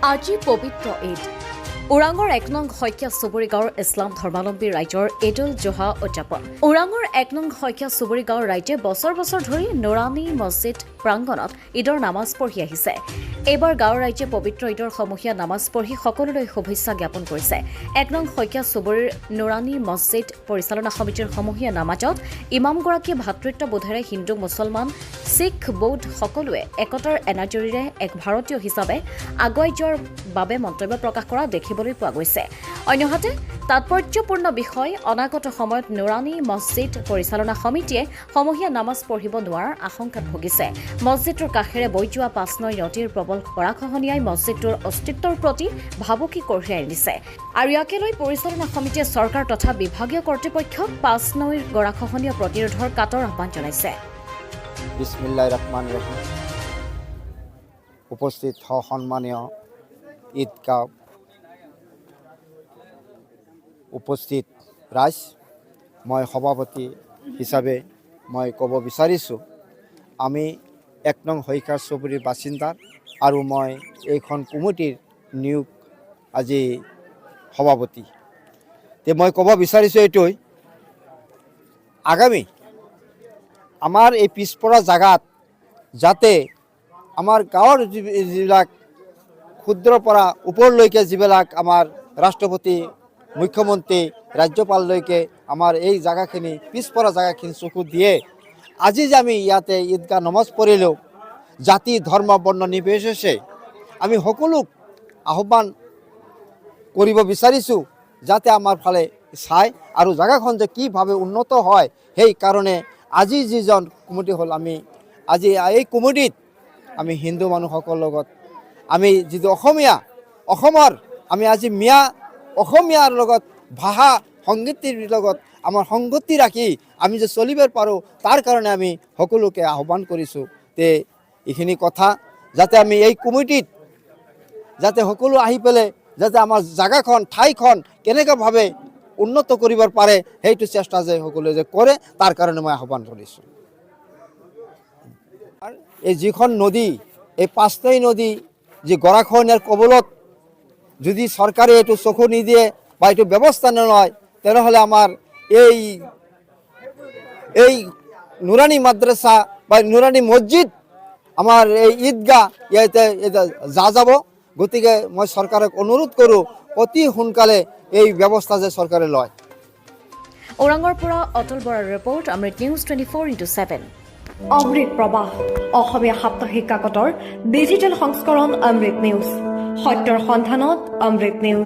আজি পবিত্ৰ ঈদ ওৰাঙৰ ১ নং শইকীয়া চুবুৰী গাঁৱৰ ইছলাম ধৰ্মাৱলম্বী ৰাইজৰ ঈদ-উল জোহা উদযাপন। ওৰাঙৰ ১ নং শইকীয়া চুবুৰী গাঁৱৰ ৰাইজে বছৰ বছৰ ধৰি নুৰানী মছজিদ প্ৰাংগণত ঈদৰ নামাজ পঢ়ি আহিছে। এইবাৰ গাঁৱৰ ৰাইজে পবিত্ৰ ঈদৰ সমূহীয়া নামাজ পঢ়ি সকলোলৈ শুভেচ্ছা জ্ঞাপন কৰিছে। ১ নং শইকীয়া চুবুৰীৰ নুৰানী মছজিদ পৰিচালনা সমিতিৰ সমূহীয়া নামাজত ইমামগৰাকীয়ে ভাতৃত্ববোধেৰে হিন্দু মুছলমান শিখ বৌদ্ধ সকলোৱে একতাৰ এনাজৰীৰে এক ভাৰতীয় হিচাপে আগুৱাই যোৱাৰ বাবে মন্তব্য প্ৰকাশ কৰা দেখিবলৈ পোৱা গৈছে। অন্যহাতে তাৎপৰ্যপূৰ্ণ বিষয় অনাগত সময়ত নুৰানী মছজিদ পৰিচালনা সমিতিয়ে সমূহীয়া নামাজ পঢ়িব নোৱাৰাৰ আশংকাত ভুগিছে। মছজিদটোৰ কাষেৰে বৈ যোৱা পাঁচনৈ নদীৰ প্ৰবল গৰাখহনীয়াই মছজিদটোৰ অস্তিত্বৰ প্ৰতি ভাবুকি কঢ়িয়াই আনিছে আৰু ইয়াকে লৈ পৰিচালনা সমিতিয়ে চৰকাৰ তথা বিভাগীয় কৰ্তৃপক্ষক পাঁচনৈৰ গৰাখহনীয়া প্ৰতিৰোধৰ কাটৰ আহ্বান জনাইছে। বিসমিল্লাহিৰ ৰহমানিৰ ৰহিম। উপস্থিত সন্মানীয় ঈদগাহ উপস্থিত ৰাইজ, মই সভাপতি হিচাপে মই ক'ব বিচাৰিছোঁ, আমি ১ নং শইকীয়া চুবুৰীৰ বাসিন্দা আৰু মই এইখন কমিটিৰ নিয়োগ আজি সভাপতি। মই ক'ব বিচাৰিছোঁ এইটোই, আগামী আমাৰ এই পিছপৰা জাগাত যাতে আমাৰ গাঁৱৰ যিবিলাক ক্ষুদ্ৰৰ পৰা ওপৰলৈকে যিবিলাক আমাৰ ৰাষ্ট্ৰপতি মুখ্যমন্ত্ৰী ৰাজ্যপাললৈকে আমাৰ এই জাগাখিনি পিছপৰা জাগাখিনি চকু দিয়ে। আজি যে আমি ইয়াতে ঈদগাহ নমাজ পঢ়িলেও জাতি ধৰ্ম বৰ্ণ নিৰ্বিশেষে আমি সকলোক আহ্বান কৰিব বিচাৰিছোঁ যাতে আমাৰ ফালে চাই আৰু জাগাখন যে কিভাৱে উন্নত হয় সেই কাৰণে আজি যিজন কমিটি হ'ল, আমি আজি এই কমিটিত আমি হিন্দু মানুহসকলৰ লগত আমি যিটো অসমৰ আমি আজি অসমীয়াৰ লগত ভাষা সংগীতিৰ লগত আমাৰ সংগতি ৰাখি আমি যে চলিব পাৰোঁ তাৰ কাৰণে আমি সকলোকে আহ্বান কৰিছোঁ যে এইখিনি কথা যাতে আমি এই কমিটিত যাতে সকলো আহি পেলাই যাতে আমাৰ জাগাখন ঠাইখন কেনেকুৱাভাৱে উন্নত কৰিব পাৰে সেইটো চেষ্টা যে সকলোৱে যে কৰে তাৰ কাৰণে মই আহ্বান কৰিছোঁ। এই যিখন নদী, এই পাঁচনৈ নদী যি গৰাখহনীয়াৰ কবলত যদি চৰকাৰে এইটো চকু নিদিয়ে বা এইটো ব্যৱস্থা নলয়, তেনেহ'লে আমাৰ এই নুৰানী মাদ্ৰাছা বা নুৰানী মছজিদ আমাৰ এই ঈদগাহ ইয়াতে যাব। গতিকে মই চৰকাৰক অনুৰোধ কৰোঁ অতি সোনকালে এই ব্যৱস্থা যে চৰকাৰে লয়। ওৰাঙৰ পৰা অতুল বৰাৰ ৰিপৰ্ট, অমৃত নিউজ 24x7। অমৃত প্ৰবাহ অসমীয়া সাপ্তাহিক কাকতৰ ডিজিটেল সংস্কৰণ অমৃত নিউজ, সত্যৰ সন্ধানত অমৃত নিউজ।